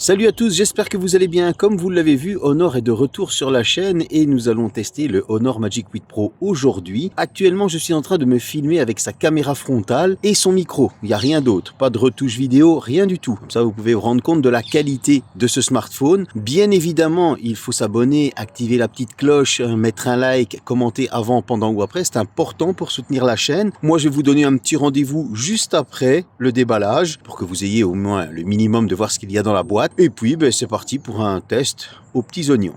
Salut à tous, j'espère que vous allez bien. Comme vous l'avez vu, Honor est de retour sur la chaîne et nous allons tester le Honor Magic 8 Pro aujourd'hui. Actuellement, je suis en train de me filmer avec sa caméra frontale et son micro. Il n'y a rien d'autre, pas de retouche vidéo, rien du tout. Comme ça, vous pouvez vous rendre compte de la qualité de ce smartphone. Bien évidemment, il faut s'abonner, activer la petite cloche, mettre un like, commenter avant, pendant ou après. C'est important pour soutenir la chaîne. Moi, je vais vous donner un petit rendez-vous juste après le déballage pour que vous ayez au moins le minimum de voir ce qu'il y a dans la boîte. Et puis, c'est parti pour un test aux petits oignons.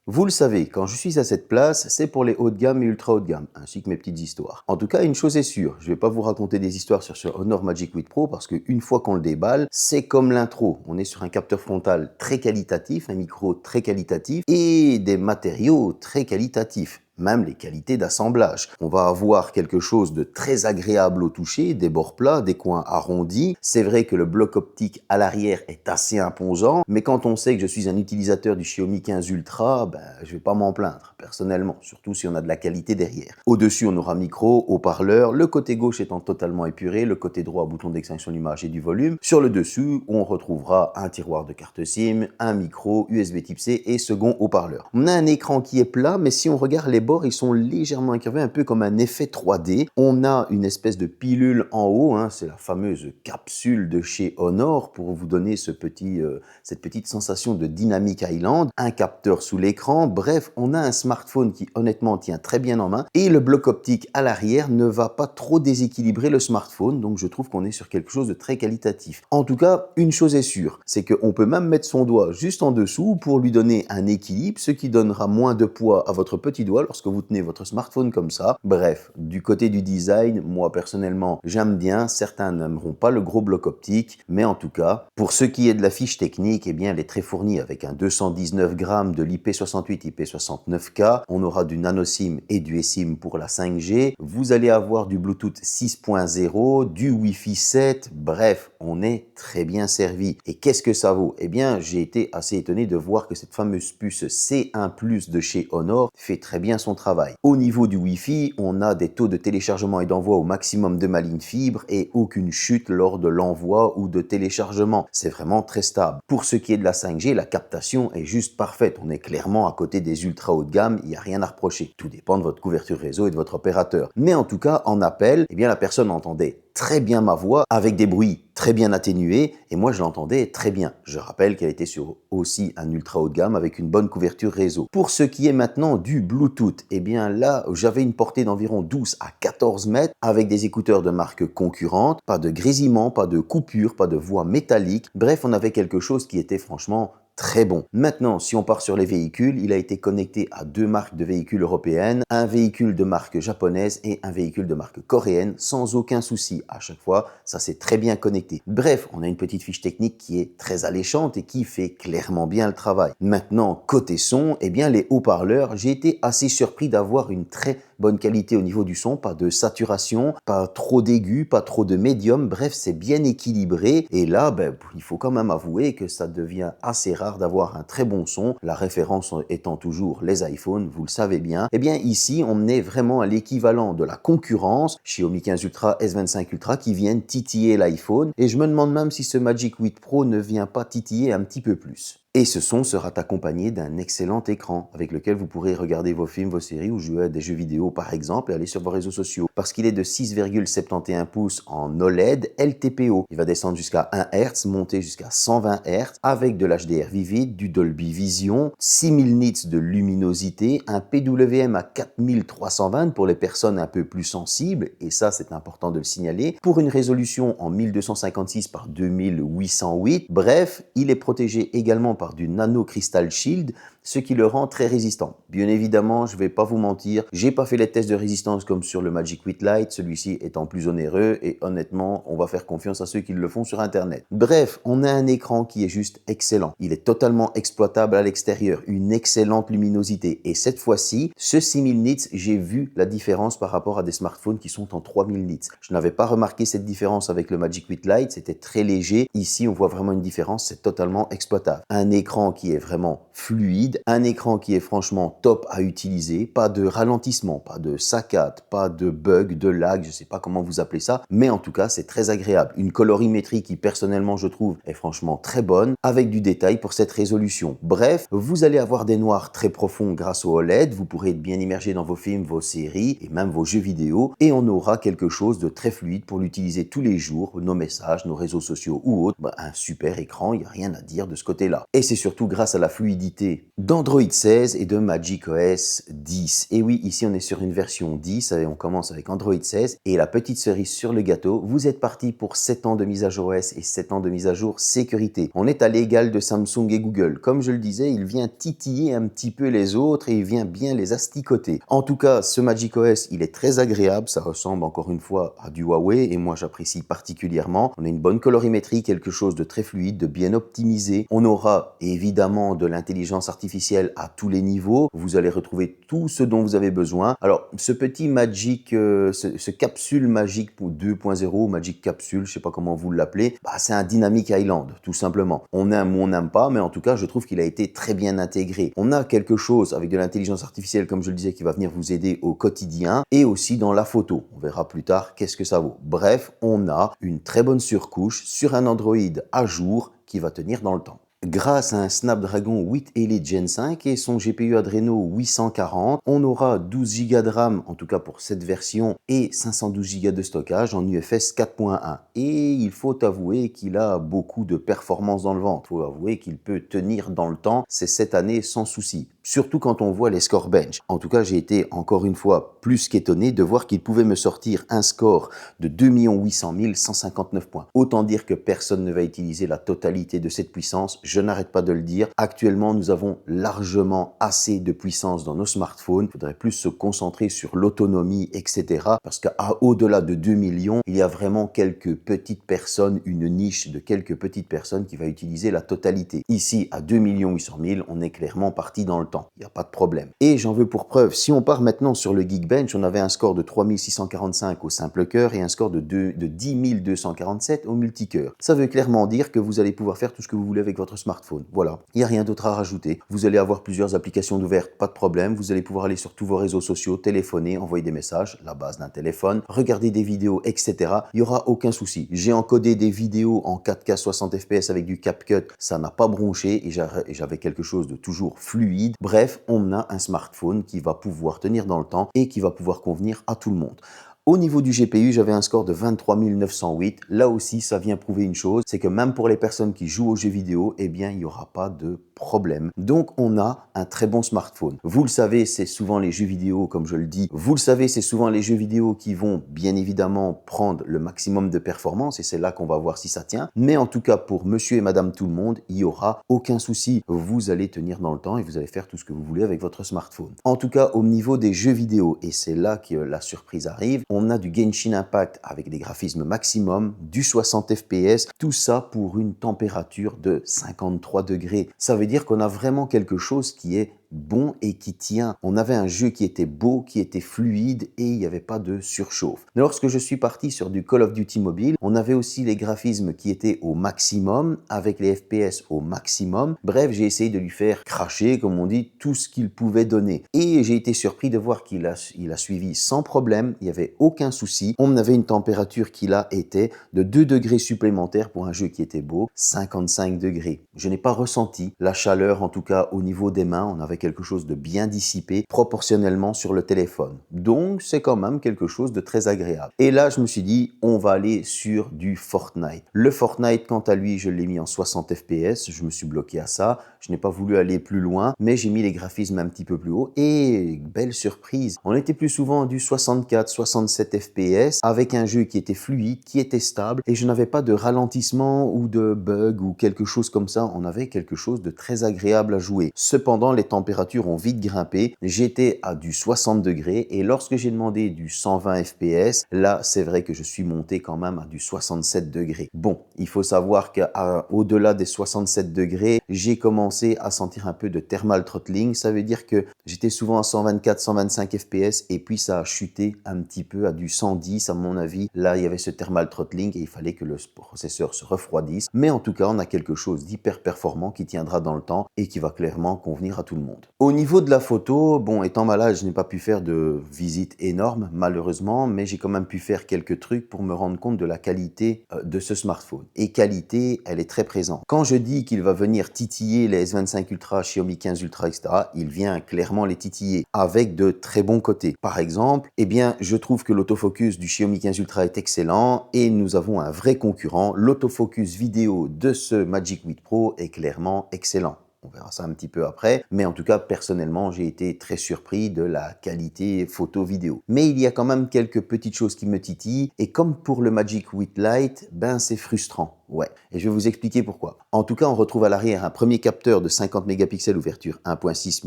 Vous le savez, quand je suis à cette place, c'est pour les hauts de gamme et ultra haut de gamme, ainsi que mes petites histoires. En tout cas, une chose est sûre, je ne vais pas vous raconter des histoires sur ce Honor Magic 8 Pro parce qu'une fois qu'on le déballe, c'est comme l'intro. On est sur un capteur frontal très qualitatif, un micro très qualitatif et des matériaux très qualitatifs. Même les qualités d'assemblage. On va avoir quelque chose de très agréable au toucher, des bords plats, des coins arrondis. C'est vrai que le bloc optique à l'arrière est assez imposant, mais quand on sait que je suis un utilisateur du Xiaomi 15 Ultra, je vais pas m'en plaindre, personnellement, surtout si on a de la qualité derrière. Au-dessus, on aura micro, haut-parleur, le côté gauche étant totalement épuré, le côté droit bouton d'extinction de l'image et du volume. Sur le dessus, on retrouvera un tiroir de carte SIM, un micro, USB type C et second haut-parleur. On a un écran qui est plat, mais si on regarde les bords, ils sont légèrement incurvés, un peu comme un effet 3D. On a une espèce de pilule en haut, c'est la fameuse capsule de chez Honor pour vous donner cette petite sensation de Dynamic Island, un capteur sous l'écran, bref, on a un smartphone qui honnêtement tient très bien en main et le bloc optique à l'arrière ne va pas trop déséquilibrer le smartphone, donc je trouve qu'on est sur quelque chose de très qualitatif. En tout cas, une chose est sûre, c'est qu'on peut même mettre son doigt juste en dessous pour lui donner un équilibre, ce qui donnera moins de poids à votre petit doigt lorsque vous tenez votre smartphone comme ça. Bref, du côté du design, moi personnellement, j'aime bien. Certains n'aimeront pas le gros bloc optique, mais en tout cas, pour ce qui est de la fiche technique, elle est très fournie avec un 219 grammes de l'IP68 IP69K. On aura du nano SIM et du eSIM pour la 5G. Vous allez avoir du Bluetooth 6.0, du Wi-Fi 7. Bref, on est très bien servi. Et qu'est-ce que ça vaut? J'ai été assez étonné de voir que cette fameuse puce C1+ de chez Honor fait très bien son travail. Au niveau du Wi-Fi, on a des taux de téléchargement et d'envoi au maximum de ma ligne fibre et aucune chute lors de l'envoi ou de téléchargement. C'est vraiment très stable. Pour ce qui est de la 5G, la captation est juste parfaite. On est clairement à côté des ultra haut de gamme, il n'y a rien à reprocher. Tout dépend de votre couverture réseau et de votre opérateur. Mais en tout cas, en appel, la personne entendait très bien ma voix avec des bruits très bien atténués et moi je l'entendais très bien. Je rappelle qu'elle était sur aussi un ultra haut de gamme avec une bonne couverture réseau. Pour ce qui est maintenant du Bluetooth, là j'avais une portée d'environ 12 à 14 mètres avec des écouteurs de marque concurrente, pas de grésillement, pas de coupure, pas de voix métallique. Bref, on avait quelque chose qui était franchement très bon. Maintenant, si on part sur les véhicules, il a été connecté à deux marques de véhicules européennes, un véhicule de marque japonaise et un véhicule de marque coréenne, sans aucun souci. À chaque fois, ça s'est très bien connecté. Bref, on a une petite fiche technique qui est très alléchante et qui fait clairement bien le travail. Maintenant, côté son, les haut-parleurs, j'ai été assez surpris d'avoir une très bonne qualité au niveau du son, pas de saturation, pas trop d'aigu, pas trop de médium, bref, c'est bien équilibré. Et là, il faut quand même avouer que ça devient assez rare d'avoir un très bon son, la référence étant toujours les iPhones, vous le savez bien. Ici, on est vraiment à l'équivalent de la concurrence, Xiaomi 15 Ultra, S25 Ultra, qui viennent titiller l'iPhone. Et je me demande même si ce Magic 8 Pro ne vient pas titiller un petit peu plus. Et ce son sera accompagné d'un excellent écran avec lequel vous pourrez regarder vos films, vos séries ou jouer à des jeux vidéo par exemple et aller sur vos réseaux sociaux. Parce qu'il est de 6,71 pouces en OLED LTPO. Il va descendre jusqu'à 1 Hz, monter jusqu'à 120 Hz avec de l'HDR vivide, du Dolby Vision, 6000 nits de luminosité, un PWM à 4320 pour les personnes un peu plus sensibles et ça c'est important de le signaler, pour une résolution en 1256 par 2808. Bref, il est protégé également par par du Nano Crystal Shield, ce qui le rend très résistant. Bien évidemment, je ne vais pas vous mentir, j'ai pas fait les tests de résistance comme sur le Magic 8 Lite, celui-ci étant plus onéreux et honnêtement, on va faire confiance à ceux qui le font sur internet. Bref, on a un écran qui est juste excellent. Il est totalement exploitable à l'extérieur, une excellente luminosité et cette fois-ci, ce 6000 nits, j'ai vu la différence par rapport à des smartphones qui sont en 3000 nits. Je n'avais pas remarqué cette différence avec le Magic 8 Lite, c'était très léger. Ici, on voit vraiment une différence, c'est totalement exploitable. Un écran qui est vraiment fluide, un écran qui est franchement top à utiliser, pas de ralentissement, pas de saccade, pas de bug, de lag, je sais pas comment vous appelez ça, mais en tout cas, c'est très agréable. Une colorimétrie qui, personnellement, je trouve, est franchement très bonne, avec du détail pour cette résolution. Bref, vous allez avoir des noirs très profonds grâce au OLED, vous pourrez être bien immergé dans vos films, vos séries et même vos jeux vidéo, et on aura quelque chose de très fluide pour l'utiliser tous les jours, nos messages, nos réseaux sociaux ou autres. Un super écran, il n'y a rien à dire de ce côté-là. Et c'est surtout grâce à la fluidité d'Android 16 et de macOS 10. Et oui, ici on est sur une version 10, et on commence avec Android 16, et la petite cerise sur le gâteau, vous êtes parti pour 7 ans de mise à jour OS et 7 ans de mise à jour sécurité. On est à l'égal de Samsung et Google. Comme je le disais, il vient titiller un petit peu les autres et il vient bien les asticoter. En tout cas, ce macOS, il est très agréable, ça ressemble encore une fois à du Huawei et moi j'apprécie particulièrement. On a une bonne colorimétrie, quelque chose de très fluide, de bien optimisé. On aura évidemment de l'intelligence artificielle à tous les niveaux. Vous allez retrouver tout ce dont vous avez besoin. Alors, ce petit Magic, ce capsule Magic 2.0, Magic Capsule, je sais pas comment vous l'appelez, c'est un Dynamic Island, tout simplement. On aime ou on n'aime pas, mais en tout cas, je trouve qu'il a été très bien intégré. On a quelque chose avec de l'intelligence artificielle, comme je le disais, qui va venir vous aider au quotidien et aussi dans la photo. On verra plus tard qu'est-ce que ça vaut. Bref, on a une très bonne surcouche sur un Android à jour qui va tenir dans le temps. Grâce à un Snapdragon 8 Elite Gen 5 et son GPU Adreno 840, on aura 12 Go de RAM, en tout cas pour cette version, et 512 Go de stockage en UFS 4.1. Et il faut avouer qu'il a beaucoup de performance dans le ventre. Il faut avouer qu'il peut tenir dans le temps, c'est cette année sans souci. Surtout quand on voit les scores bench. En tout cas, j'ai été encore une fois plus qu'étonné de voir qu'il pouvait me sortir un score de 2 800 159 points. Autant dire que personne ne va utiliser la totalité de cette puissance. Je n'arrête pas de le dire. Actuellement, nous avons largement assez de puissance dans nos smartphones. Il faudrait plus se concentrer sur l'autonomie, etc. Parce qu'au-delà de 2 millions, il y a vraiment quelques petites personnes, une niche de quelques petites personnes qui va utiliser la totalité. Ici, à 2 800 000, on est clairement parti dans le temps. Il n'y a pas de problème. Et j'en veux pour preuve, si on part maintenant sur le Geekbench, on avait un score de 3645 au simple cœur et un score de 10 247 au multicœur. Ça veut clairement dire que vous allez pouvoir faire tout ce que vous voulez avec votre smartphone. Voilà, il n'y a rien d'autre à rajouter. Vous allez avoir plusieurs applications ouvertes, pas de problème. Vous allez pouvoir aller sur tous vos réseaux sociaux, téléphoner, envoyer des messages, la base d'un téléphone, regarder des vidéos, etc. Il n'y aura aucun souci. J'ai encodé des vidéos en 4K 60 fps avec du CapCut, ça n'a pas bronché et j'avais quelque chose de toujours fluide. Bref, on a un smartphone qui va pouvoir tenir dans le temps et qui va pouvoir convenir à tout le monde. Au niveau du GPU, j'avais un score de 23 908. Là aussi, ça vient prouver une chose, c'est que même pour les personnes qui jouent aux jeux vidéo, eh bien, il n'y aura pas de problème. Donc, on a un très bon smartphone. Vous le savez, c'est souvent les jeux vidéo, comme je le dis. Vous le savez, c'est souvent les jeux vidéo qui vont bien évidemment prendre le maximum de performance et c'est là qu'on va voir si ça tient. Mais en tout cas, pour monsieur et madame tout le monde, il n'y aura aucun souci. Vous allez tenir dans le temps et vous allez faire tout ce que vous voulez avec votre smartphone. En tout cas, au niveau des jeux vidéo, et c'est là que la surprise arrive, on a du Genshin Impact avec des graphismes maximum, du 60 fps, tout ça pour une température de 53 degrés. Ça veut dire qu'on a vraiment quelque chose qui est bon et qui tient. On avait un jeu qui était beau, qui était fluide et il n'y avait pas de surchauffe. Lorsque je suis parti sur du Call of Duty mobile, on avait aussi les graphismes qui étaient au maximum, avec les FPS au maximum. Bref, j'ai essayé de lui faire cracher, comme on dit, tout ce qu'il pouvait donner. Et j'ai été surpris de voir qu'il a suivi sans problème, il n'y avait aucun souci. On avait une température qui là était de 2 degrés supplémentaires pour un jeu qui était beau, 55 degrés. Je n'ai pas ressenti la chaleur, en tout cas au niveau des mains, on avait quelque chose de bien dissipé proportionnellement sur le téléphone. Donc, c'est quand même quelque chose de très agréable. Et là, je me suis dit, on va aller sur du Fortnite. Le Fortnite, quant à lui, je l'ai mis en 60 fps. Je me suis bloqué à ça. Je n'ai pas voulu aller plus loin, mais j'ai mis les graphismes un petit peu plus haut. Et belle surprise, on était plus souvent à du 64, 67 fps avec un jeu qui était fluide, qui était stable et je n'avais pas de ralentissement ou de bug ou quelque chose comme ça. On avait quelque chose de très agréable à jouer. Cependant, les températures ont vite grimpé. J'étais à du 60 degrés et lorsque j'ai demandé du 120 fps, là, c'est vrai que je suis monté quand même à du 67 degrés. Bon, il faut savoir qu'au-delà des 67 degrés, j'ai commencé à sentir un peu de thermal throttling. Ça veut dire que j'étais souvent à 124, 125 fps et puis ça a chuté un petit peu à du 110 à mon avis. Là, il y avait ce thermal throttling et il fallait que le processeur se refroidisse. Mais en tout cas, on a quelque chose d'hyper performant qui tiendra dans le temps et qui va clairement convenir à tout le monde. Au niveau de la photo, bon, étant malade, je n'ai pas pu faire de visite énorme, malheureusement, mais j'ai quand même pu faire quelques trucs pour me rendre compte de la qualité de ce smartphone. Et qualité, elle est très présente. Quand je dis qu'il va venir titiller les S25 Ultra, Xiaomi 15 Ultra, etc., il vient clairement les titiller avec de très bons côtés. Par exemple, eh bien, je trouve que l'autofocus du Xiaomi 15 Ultra est excellent et nous avons un vrai concurrent. L'autofocus vidéo de ce Magic 8 Pro est clairement excellent. On verra ça un petit peu après, mais en tout cas, personnellement, j'ai été très surpris de la qualité photo-vidéo. Mais il y a quand même quelques petites choses qui me titillent, et comme pour le Magic 8 Lite, ben c'est frustrant. Ouais, et je vais vous expliquer pourquoi. En tout cas, on retrouve à l'arrière un premier capteur de 50 mégapixels ouverture 1.6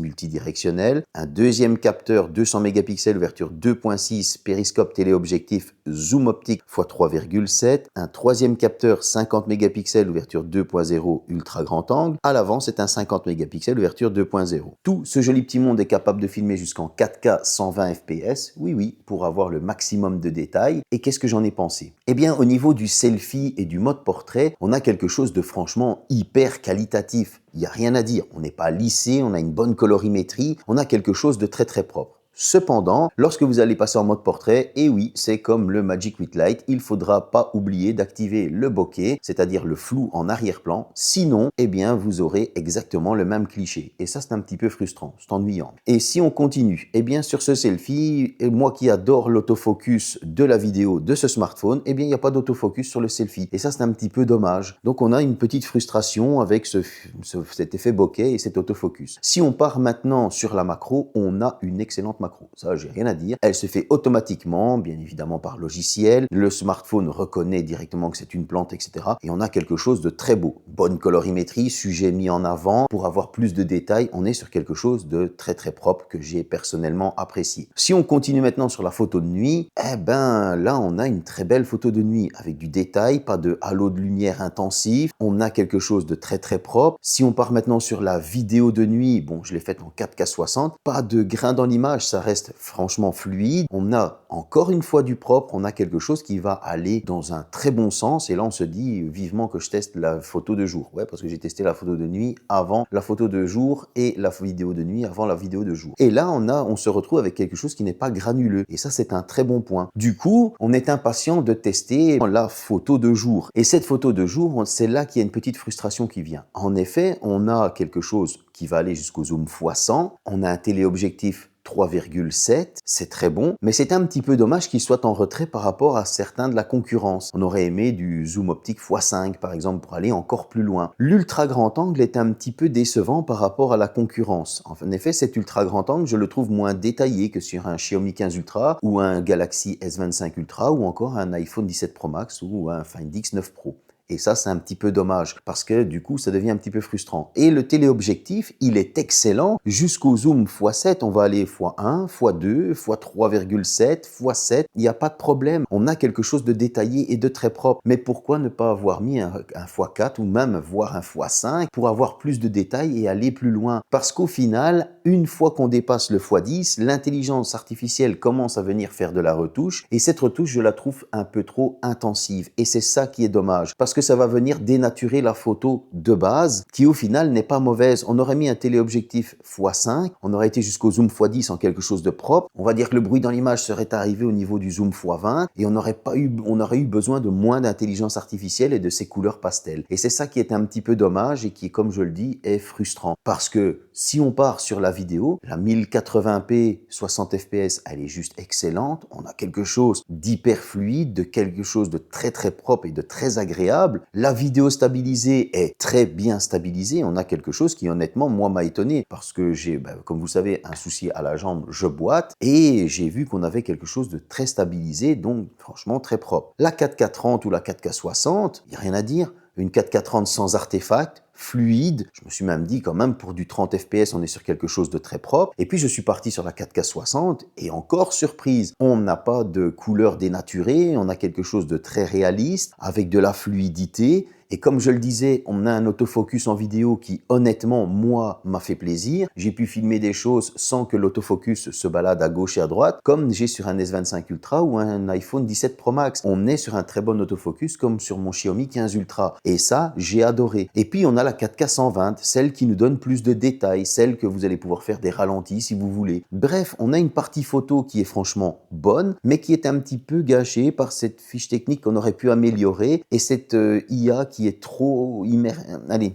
multidirectionnel, un deuxième capteur 200 mégapixels ouverture 2.6 périscope téléobjectif zoom optique x 3,7, un troisième capteur 50 mégapixels ouverture 2.0 ultra grand angle, à l'avant c'est un 50 mégapixels ouverture 2.0. Tout ce joli petit monde est capable de filmer jusqu'en 4K 120 fps, oui, pour avoir le maximum de détails. Et qu'est-ce que j'en ai pensé? Eh bien, au niveau du selfie et du mode portrait, on a quelque chose de franchement hyper qualitatif. Il n'y a rien à dire. On n'est pas lissé, on a une bonne colorimétrie, on a quelque chose de très très propre. Cependant, lorsque vous allez passer en mode portrait, et oui, c'est comme le Magic 8 Lite, il ne faudra pas oublier d'activer le bokeh, c'est-à-dire le flou en arrière-plan. Sinon, eh bien, vous aurez exactement le même cliché. Et ça, c'est un petit peu frustrant, c'est ennuyant. Et si on continue, eh bien, sur ce selfie, et moi qui adore l'autofocus de la vidéo de ce smartphone, eh bien, il n'y a pas d'autofocus sur le selfie. Et ça, c'est un petit peu dommage. Donc, on a une petite frustration avec cet effet bokeh et cet autofocus. Si on part maintenant sur la macro, on a une excellente macro. Ça, j'ai rien à dire. Elle se fait automatiquement, bien évidemment par logiciel. Le smartphone reconnaît directement que c'est une plante, etc. Et on a quelque chose de très beau. Bonne colorimétrie, sujet mis en avant. Pour avoir plus de détails, on est sur quelque chose de très très propre que j'ai personnellement apprécié. Si on continue maintenant sur la photo de nuit, eh ben là, on a une très belle photo de nuit avec du détail, pas de halo de lumière intensif. On a quelque chose de très très propre. Si on part maintenant sur la vidéo de nuit, bon, je l'ai faite en 4K 60, pas de grain dans l'image, ça reste franchement fluide. On a encore une fois du propre, on a quelque chose qui va aller dans un très bon sens et là on se dit vivement que je teste la photo de jour. Ouais, parce que j'ai testé la photo de nuit avant la photo de jour et la vidéo de nuit avant la vidéo de jour. Et là on se retrouve avec quelque chose qui n'est pas granuleux et ça c'est un très bon point. Du coup, on est impatient de tester la photo de jour. Et cette photo de jour, c'est là qu'il y a une petite frustration qui vient. En effet, on a quelque chose qui va aller jusqu'au zoom x100, on a un téléobjectif 3,7, c'est très bon, mais c'est un petit peu dommage qu'il soit en retrait par rapport à certains de la concurrence. On aurait aimé du zoom optique x5 par exemple pour aller encore plus loin. L'ultra grand angle est un petit peu décevant par rapport à la concurrence. En effet, cet ultra grand angle, je le trouve moins détaillé que sur un Xiaomi 15 Ultra ou un Galaxy S25 Ultra ou encore un iPhone 17 Pro Max ou un Find X9 Pro. Et ça, c'est un petit peu dommage parce que du coup, ça devient un petit peu frustrant. Et le téléobjectif, il est excellent jusqu'au zoom x7. On va aller x1, x2, x3,7, x7. Il n'y a pas de problème. On a quelque chose de détaillé et de très propre. Mais pourquoi ne pas avoir mis un x4 ou même voir un x5 pour avoir plus de détails et aller plus loin? Parce qu'au final, une fois qu'on dépasse le x10, l'intelligence artificielle commence à venir faire de la retouche. Et cette retouche, je la trouve un peu trop intensive. Et c'est ça qui est dommage. Parce que que ça va venir dénaturer la photo de base, qui au final n'est pas mauvaise. On aurait mis un téléobjectif x5, on aurait été jusqu'au zoom x10 en quelque chose de propre. On va dire que le bruit dans l'image serait arrivé au niveau du zoom x20 et on aurait eu besoin de moins d'intelligence artificielle et de ces couleurs pastel. Et c'est ça qui est un petit peu dommage et qui, comme je le dis, est frustrant. Parce que si on part sur la vidéo, la 1080p 60 fps, elle est juste excellente. On a quelque chose d'hyper fluide, de quelque chose de très très propre et de très agréable. La vidéo stabilisée est très bien stabilisée. On a quelque chose qui honnêtement, moi, m'a étonné parce que j'ai, comme vous savez, un souci à la jambe, je boite et j'ai vu qu'on avait quelque chose de très stabilisé, donc franchement très propre. La 4K30 ou la 4K60, il n'y a rien à dire. Une 4K30 sans artefact, fluide. Je me suis même dit quand même pour du 30 fps, on est sur quelque chose de très propre. Et puis je suis parti sur la 4K60 et encore surprise, on n'a pas de couleur dénaturée, on a quelque chose de très réaliste avec de la fluidité. Et comme je le disais, on a un autofocus en vidéo qui, honnêtement, moi, m'a fait plaisir. J'ai pu filmer des choses sans que l'autofocus se balade à gauche et à droite, comme j'ai sur un S25 Ultra ou un iPhone 17 Pro Max. On est sur un très bon autofocus, comme sur mon Xiaomi 15 Ultra. Et ça, j'ai adoré. Et puis, on a la 4K 120, celle qui nous donne plus de détails, celle que vous allez pouvoir faire des ralentis si vous voulez. Bref, on a une partie photo qui est franchement bonne, mais qui est un petit peu gâchée par cette fiche technique qu'on aurait pu améliorer et cette IA qui est trop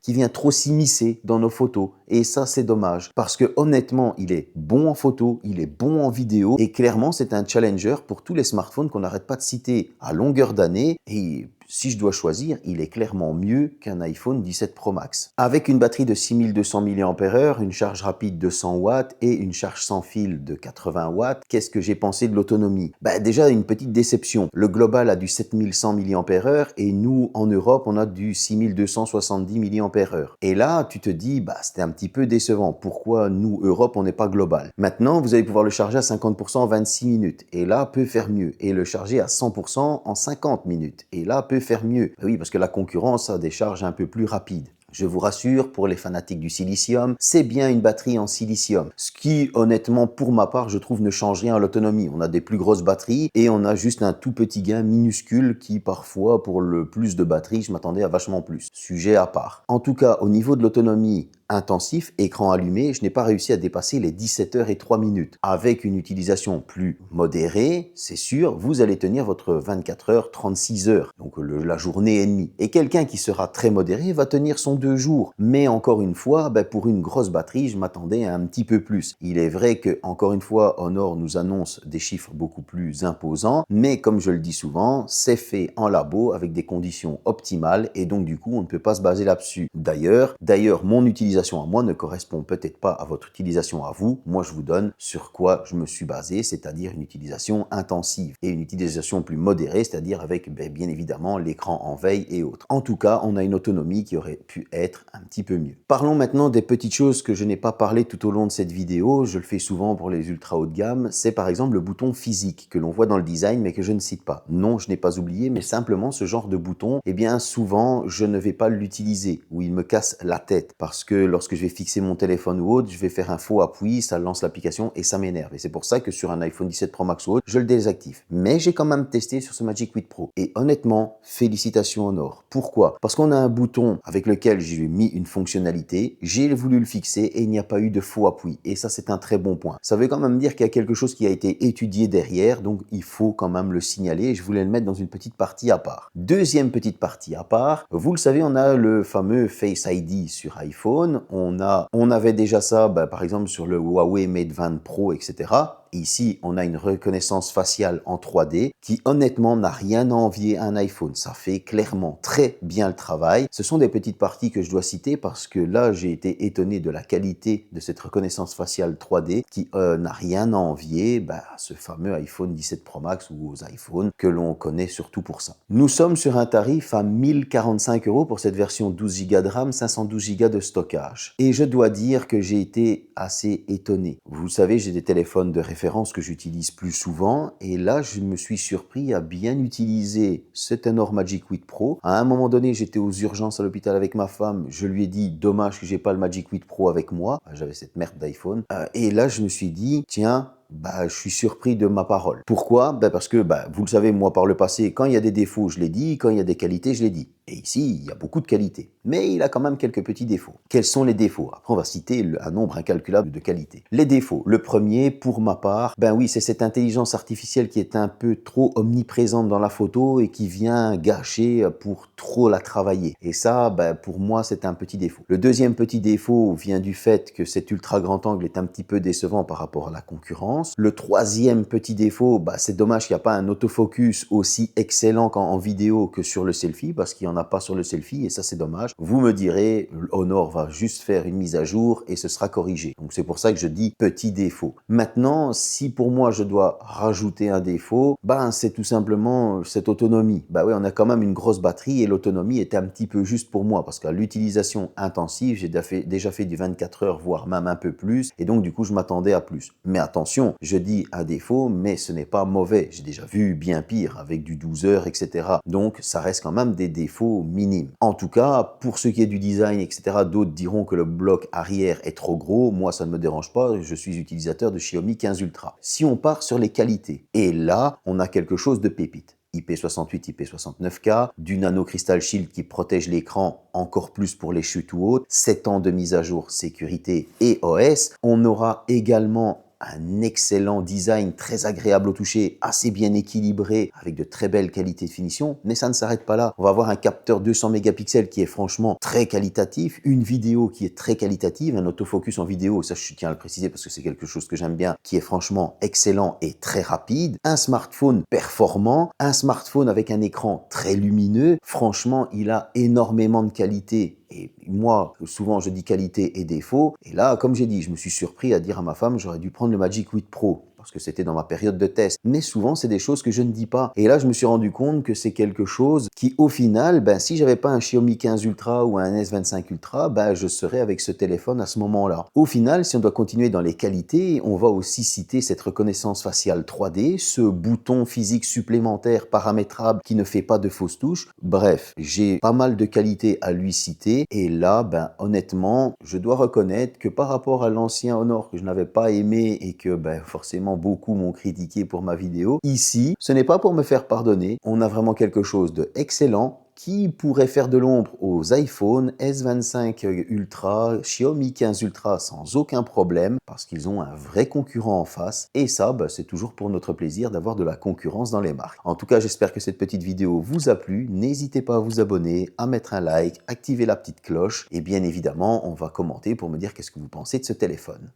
qui vient trop s'immiscer dans nos photos. Et ça, c'est dommage. Parce que honnêtement, il est bon en photo, il est bon en vidéo. Et clairement, c'est un challenger pour tous les smartphones qu'on n'arrête pas de citer à longueur d'année. Et si je dois choisir, il est clairement mieux qu'un iPhone 17 Pro Max. Avec une batterie de 6200 mAh, une charge rapide de 100 watts et une charge sans fil de 80 watts, qu'est-ce que j'ai pensé de l'autonomie? Déjà, une petite déception. Le global a du 7100 mAh et nous, en Europe, on a du 6270 mAh. Et là, tu te dis, c'était un petit peu décevant. Pourquoi nous, Europe, on n'est pas global? Maintenant, vous allez pouvoir le charger à 50% en 26 minutes. Et là, peut faire mieux. Et le charger à 100% en 50 minutes. Et là, peut faire mieux. Oui, parce que la concurrence a des charges un peu plus rapides. Je vous rassure, pour les fanatiques du silicium, c'est bien une batterie en silicium. Ce qui, honnêtement, pour ma part, je trouve ne change rien à l'autonomie. On a des plus grosses batteries et on a juste un tout petit gain minuscule qui, parfois, pour le plus de batterie, je m'attendais à vachement plus. Sujet à part. En tout cas, au niveau de l'autonomie, intensif, écran allumé, je n'ai pas réussi à dépasser les 17 heures et 3 minutes. Avec une utilisation plus modérée, c'est sûr, vous allez tenir votre 24 heures, 36 heures, donc la journée et demie. Et quelqu'un qui sera très modéré va tenir son 2 jours. Mais encore une fois, pour une grosse batterie, je m'attendais à un petit peu plus. Il est vrai que, encore une fois, Honor nous annonce des chiffres beaucoup plus imposants, mais comme je le dis souvent, c'est fait en labo avec des conditions optimales et donc du coup, on ne peut pas se baser là-dessus. D'ailleurs, mon utilisation à moi ne correspond peut-être pas à votre utilisation à vous. Moi, je vous donne sur quoi je me suis basé, c'est-à-dire une utilisation intensive et une utilisation plus modérée, c'est-à-dire avec bien évidemment l'écran en veille et autres. En tout cas, on a une autonomie qui aurait pu être un petit peu mieux. Parlons maintenant des petites choses que je n'ai pas parlé tout au long de cette vidéo. Je le fais souvent pour les ultra haut de gamme. C'est par exemple le bouton physique que l'on voit dans le design mais que je ne cite pas. Non, je n'ai pas oublié, mais simplement ce genre de bouton, souvent, je ne vais pas l'utiliser ou il me casse la tête parce que lorsque je vais fixer mon téléphone ou autre, je vais faire un faux appui, ça lance l'application et ça m'énerve. Et c'est pour ça que sur un iPhone 17 Pro Max ou autre, je le désactive. Mais j'ai quand même testé sur ce Magic 8 Pro. Et honnêtement, félicitations Honor. Pourquoi? Parce qu'on a un bouton avec lequel j'ai mis une fonctionnalité, j'ai voulu le fixer et il n'y a pas eu de faux appui. Et ça, c'est un très bon point. Ça veut quand même dire qu'il y a quelque chose qui a été étudié derrière, donc il faut quand même le signaler et je voulais le mettre dans une petite partie à part. Deuxième petite partie à part, vous le savez, on a le fameux Face ID sur iPhone. On avait déjà ça, par exemple, sur le Huawei Mate 20 Pro, etc. Ici, on a une reconnaissance faciale en 3D qui, honnêtement, n'a rien à envier à un iPhone. Ça fait clairement très bien le travail. Ce sont des petites parties que je dois citer parce que là, j'ai été étonné de la qualité de cette reconnaissance faciale 3D qui n'a rien à envier à ce fameux iPhone 17 Pro Max ou aux iPhones que l'on connaît surtout pour ça. Nous sommes sur un tarif à 1045 € pour cette version 12 Go de RAM, 512 Go de stockage. Et je dois dire que j'ai été assez étonné. Vous savez, j'ai des téléphones de référence que j'utilise plus souvent et là je me suis surpris à bien utiliser cet Honor Magic 8 Pro. À un moment donné, j'étais aux urgences à l'hôpital avec ma femme, je lui ai dit dommage que j'ai pas le Magic 8 Pro avec moi, j'avais cette merde d'iPhone et là je me suis dit tiens, bah, je suis surpris de ma parole. Pourquoi? Ben parce que, bah, vous le savez, moi, par le passé, quand il y a des défauts, je l'ai dit, quand il y a des qualités, je l'ai dit. Et ici, il y a beaucoup de qualités. Mais il a quand même quelques petits défauts. Quels sont les défauts? Après, on va citer un nombre incalculable de qualités. Les défauts. Le premier, pour ma part, ben oui, c'est cette intelligence artificielle qui est un peu trop omniprésente dans la photo et qui vient gâcher pour trop la travailler. Et ça, ben, pour moi, c'est un petit défaut. Le deuxième petit défaut vient du fait que cet ultra grand angle est un petit peu décevant par rapport à la concurrence. Le troisième petit défaut, ben, c'est dommage qu'il n'y a pas un autofocus aussi excellent en vidéo que sur le selfie, parce qu'il n'y en a pas sur le selfie, et ça c'est dommage. Vous me direz, Honor va juste faire une mise à jour et ce sera corrigé. Donc c'est pour ça que je dis petit défaut. Maintenant, si pour moi je dois rajouter un défaut, ben c'est tout simplement cette autonomie. Ben oui, on a quand même une grosse batterie et l'autonomie est un petit peu juste pour moi, parce qu'à l'utilisation intensive, j'ai déjà fait du 24 heures, voire même un peu plus, et donc du coup je m'attendais à plus. Mais attention, je dis un défaut, mais ce n'est pas mauvais. J'ai déjà vu bien pire, avec du 12 heures, etc. Donc ça reste quand même des défauts minimes. En tout cas, pour ce qui est du design, etc., d'autres diront que le bloc arrière est trop gros. Moi, ça ne me dérange pas. Je suis utilisateur de Xiaomi 15 Ultra. Si on part sur les qualités, et là, on a quelque chose de pépite. IP68, IP69K, du Nano Crystal Shield qui protège l'écran encore plus pour les chutes ou autres, 7 ans de mise à jour sécurité et OS. On aura également un excellent design très agréable au toucher, assez bien équilibré, avec de très belles qualités de finition, mais ça ne s'arrête pas là. On va avoir un capteur 200 mégapixels qui est franchement très qualitatif, une vidéo qui est très qualitative, un autofocus en vidéo, ça je tiens à le préciser parce que c'est quelque chose que j'aime bien, qui est franchement excellent et très rapide, un smartphone performant, un smartphone avec un écran très lumineux, franchement il a énormément de qualité. Et moi, souvent, je dis qualité et défaut. Et là, comme j'ai dit, je me suis surpris à dire à ma femme, j'aurais dû prendre le Magic 8 Pro, parce que c'était dans ma période de test. Mais souvent, c'est des choses que je ne dis pas. Et là, je me suis rendu compte que c'est quelque chose qui, au final, ben, si j'avais pas un Xiaomi 15 Ultra ou un S25 Ultra, ben, je serais avec ce téléphone à ce moment-là. Au final, si on doit continuer dans les qualités, on va aussi citer cette reconnaissance faciale 3D, ce bouton physique supplémentaire paramétrable qui ne fait pas de fausses touches. Bref, j'ai pas mal de qualités à lui citer. Et là, ben, honnêtement, je dois reconnaître que par rapport à l'ancien Honor que je n'avais pas aimé et que ben, forcément beaucoup m'ont critiqué pour ma vidéo, ici, ce n'est pas pour me faire pardonner. On a vraiment quelque chose d'excellent qui pourrait faire de l'ombre aux iPhone S25 Ultra, Xiaomi 15 Ultra sans aucun problème parce qu'ils ont un vrai concurrent en face et ça, bah, c'est toujours pour notre plaisir d'avoir de la concurrence dans les marques. En tout cas, j'espère que cette petite vidéo vous a plu. N'hésitez pas à vous abonner, à mettre un like, activer la petite cloche et bien évidemment, on va commenter pour me dire qu'est-ce que vous pensez de ce téléphone.